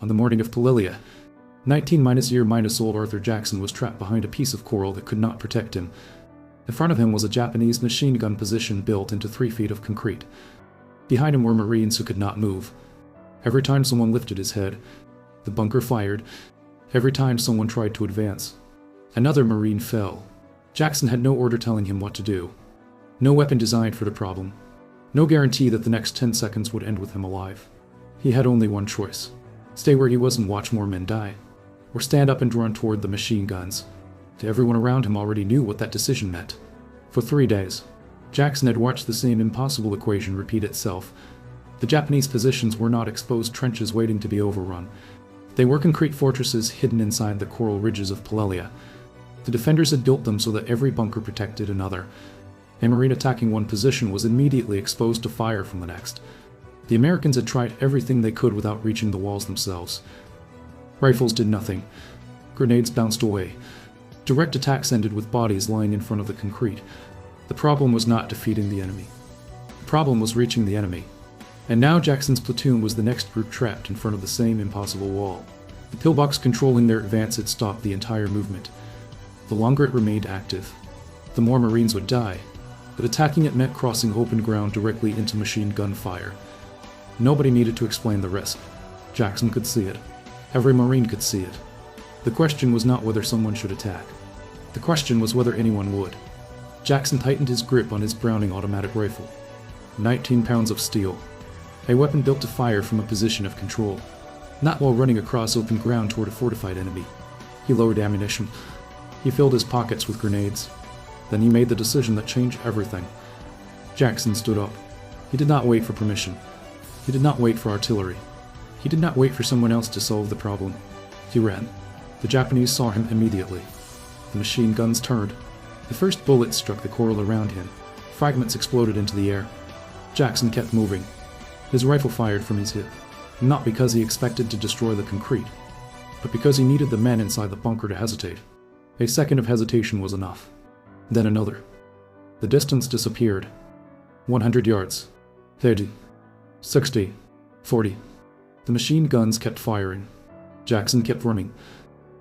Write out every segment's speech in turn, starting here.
On the morning of Palilia, 19-year-old Arthur Jackson was trapped behind a piece of coral that could not protect him. In front of him was a Japanese machine gun position built into 3 feet of concrete. Behind him were Marines who could not move. Every time someone lifted his head, the bunker fired. Every time someone tried to advance, another Marine fell. Jackson had no order telling him what to do. No weapon designed for the problem. No guarantee that the next 10 seconds would end with him alive. He had only one choice: stay where he was and watch more men die, or stand up and run toward the machine guns. Everyone around him already knew what that decision meant. For 3 days, Jackson had watched the same impossible equation repeat itself. The Japanese positions were not exposed trenches waiting to be overrun. They were concrete fortresses hidden inside the coral ridges of Palilia. The defenders had built them so that every bunker protected another. A Marine attacking one position was immediately exposed to fire from the next. The Americans had tried everything they could without reaching the walls themselves. Rifles did nothing. Grenades bounced away. Direct attacks ended with bodies lying in front of the concrete. The problem was not defeating the enemy. The problem was reaching the enemy. And now Jackson's platoon was the next group trapped in front of the same impossible wall. The pillbox controlling their advance had stopped the entire movement. The longer it remained active, the more Marines would die, but attacking it meant crossing open ground directly into machine gun fire. Nobody needed to explain the risk. Jackson could see it. Every Marine could see it. The question was not whether someone should attack. The question was whether anyone would. Jackson tightened his grip on his Browning automatic rifle. 19 pounds of steel. A weapon built to fire from a position of control, not while running across open ground toward a fortified enemy. He lowered ammunition. He filled his pockets with grenades. Then he made the decision that changed everything. Jackson stood up. He did not wait for permission. He did not wait for artillery. He did not wait for someone else to solve the problem. He ran. The Japanese saw him immediately. The machine guns turned. The first bullet struck the coral around him. Fragments exploded into the air. Jackson kept moving. His rifle fired from his hip, not because he expected to destroy the concrete, but because he needed the men inside the bunker to hesitate. A second of hesitation was enough. Then another. The distance disappeared. 100 yards. 30. 60. 40. The machine guns kept firing. Jackson kept running.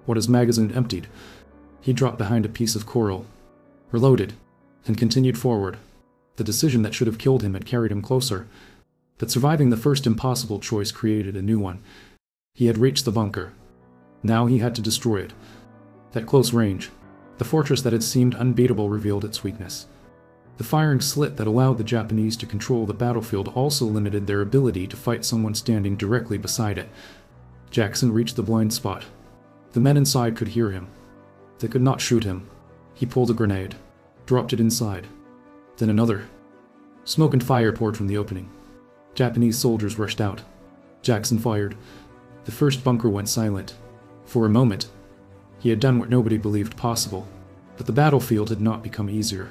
When his magazine emptied, he dropped behind a piece of coral, reloaded, and continued forward. The decision that should have killed him had carried him closer. But surviving the first impossible choice created a new one. He had reached the bunker. Now he had to destroy it. At close range, the fortress that had seemed unbeatable revealed its weakness. The firing slit that allowed the Japanese to control the battlefield also limited their ability to fight someone standing directly beside it. Jackson reached the blind spot. The men inside could hear him. They could not shoot him. He pulled a grenade, dropped it inside. Then another. Smoke and fire poured from the opening. Japanese soldiers rushed out. Jackson fired. The first bunker went silent. For a moment, he had done what nobody believed possible, but the battlefield had not become easier.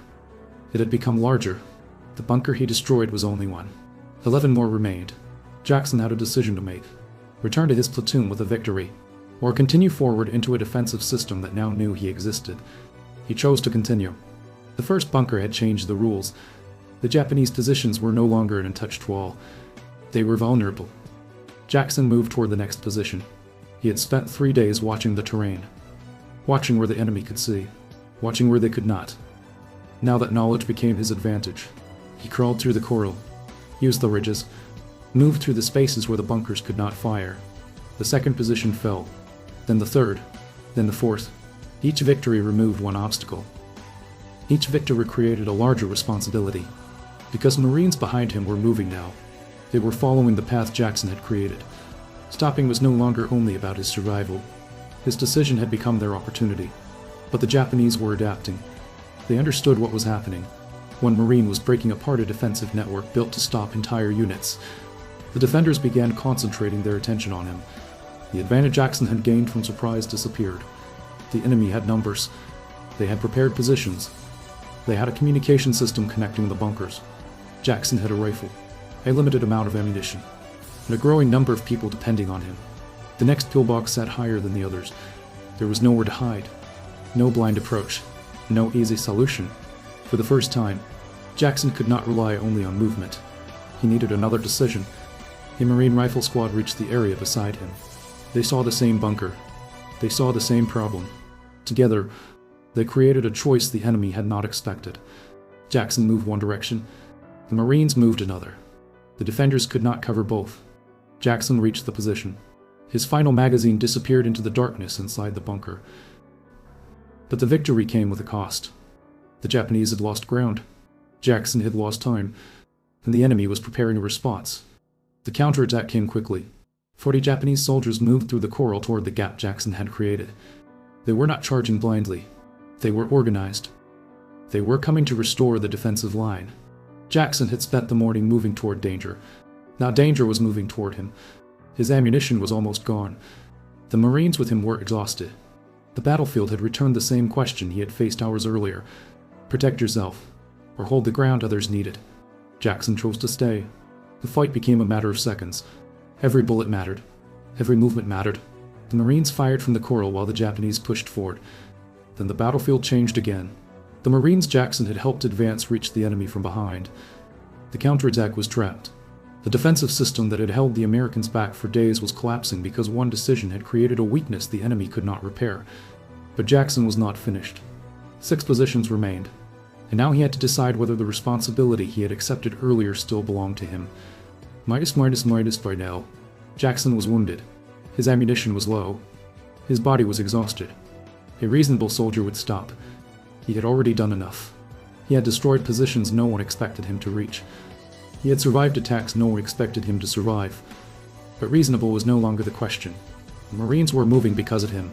It had become larger. The bunker he destroyed was only one. 11 more remained. Jackson had a decision to make. Return to his platoon with a victory, or continue forward into a defensive system that now knew he existed. He chose to continue. The first bunker had changed the rules. The Japanese positions were no longer an untouched wall. They were vulnerable. Jackson moved toward the next position. He had spent 3 days watching the terrain, watching where the enemy could see, watching where they could not. Now that knowledge became his advantage. He crawled through the coral, used the ridges, moved through the spaces where the bunkers could not fire. The second position fell, then the third, then the fourth. Each victory removed one obstacle. Each victory created a larger responsibility. Because Marines behind him were moving now. They were following the path Jackson had created. Stopping was no longer only about his survival. His decision had become their opportunity. But the Japanese were adapting. They understood what was happening. One Marine was breaking apart a defensive network built to stop entire units. The defenders began concentrating their attention on him. The advantage Jackson had gained from surprise disappeared. The enemy had numbers. They had prepared positions. They had a communication system connecting the bunkers. Jackson had a rifle, a limited amount of ammunition, and a growing number of people depending on him. The next pillbox sat higher than the others. There was nowhere to hide, no blind approach, no easy solution. For the first time, Jackson could not rely only on movement. He needed another decision. A Marine rifle squad reached the area beside him. They saw the same bunker. They saw the same problem. Together, they created a choice the enemy had not expected. Jackson moved one direction. The Marines moved another. The defenders could not cover both. Jackson reached the position. His final magazine disappeared into the darkness inside the bunker. But the victory came with a cost. The Japanese had lost ground. Jackson had lost time, and the enemy was preparing a response. The counterattack came quickly. 40 Japanese soldiers moved through the coral toward the gap Jackson had created. They were not charging blindly. They were organized. They were coming to restore the defensive line. Jackson had spent the morning moving toward danger. Now danger was moving toward him. His ammunition was almost gone. The Marines with him were exhausted. The battlefield had returned the same question he had faced hours earlier. Protect yourself, or hold the ground others needed. Jackson chose to stay. The fight became a matter of seconds. Every bullet mattered. Every movement mattered. The Marines fired from the coral while the Japanese pushed forward. Then the battlefield changed again. The Marines Jackson had helped advance reached the enemy from behind. The counterattack was trapped. The defensive system that had held the Americans back for days was collapsing because one decision had created a weakness the enemy could not repair. But Jackson was not finished. 6 positions remained, and now he had to decide whether the responsibility he had accepted earlier still belonged to him. Minus by now. Jackson was wounded. His ammunition was low. His body was exhausted. A reasonable soldier would stop. He had already done enough. He had destroyed positions no one expected him to reach. He had survived attacks no one expected him to survive. But reasonable was no longer the question. The Marines were moving because of him.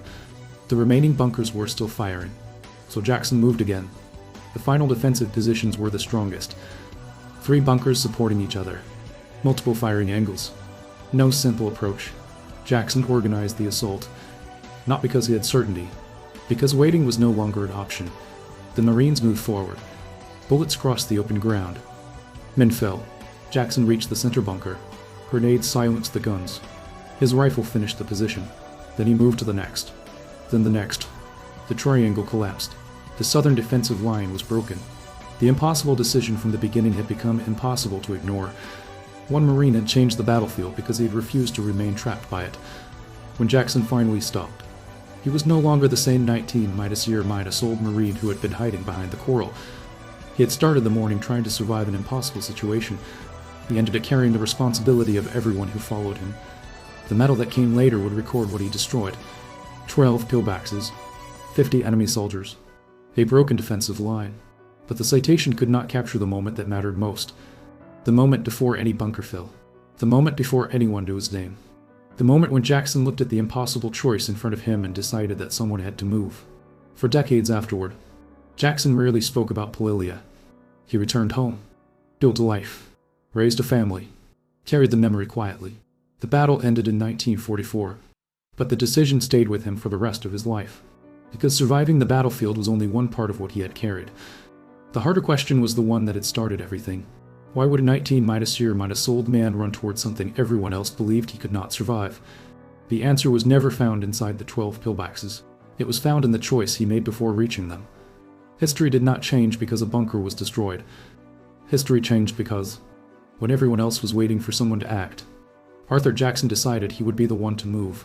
The remaining bunkers were still firing. So Jackson moved again. The final defensive positions were the strongest. 3 bunkers supporting each other. Multiple firing angles. No simple approach. Jackson organized the assault. Not because he had certainty. Because waiting was no longer an option. The Marines moved forward. Bullets crossed the open ground. Men fell. Jackson reached the center bunker. Grenades silenced the guns. His rifle finished the position. Then he moved to the next. Then the next. The triangle collapsed. The southern defensive line was broken. The impossible decision from the beginning had become impossible to ignore. One Marine had changed the battlefield because he had refused to remain trapped by it. When Jackson finally stopped, he was no longer the same 19-year-old Marine who had been hiding behind the coral. He had started the morning trying to survive an impossible situation. He ended it carrying the responsibility of everyone who followed him. The medal that came later would record what he destroyed. 12 pillboxes, 50 enemy soldiers, a broken defensive line. But the citation could not capture the moment that mattered most. The moment before any bunker fell. The moment before anyone knew his name. The moment when Jackson looked at the impossible choice in front of him and decided that someone had to move. For decades afterward, Jackson rarely spoke about Palilia. He returned home, built a life, raised a family, carried the memory quietly. The battle ended in 1944, but the decision stayed with him for the rest of his life. Because surviving the battlefield was only one part of what he had carried. The harder question was the one that had started everything. Why would a 19-year-old man run towards something everyone else believed he could not survive? The answer was never found inside the 12 pillboxes. It was found in the choice he made before reaching them. History did not change because a bunker was destroyed. History changed because, when everyone else was waiting for someone to act, Arthur Jackson decided he would be the one to move.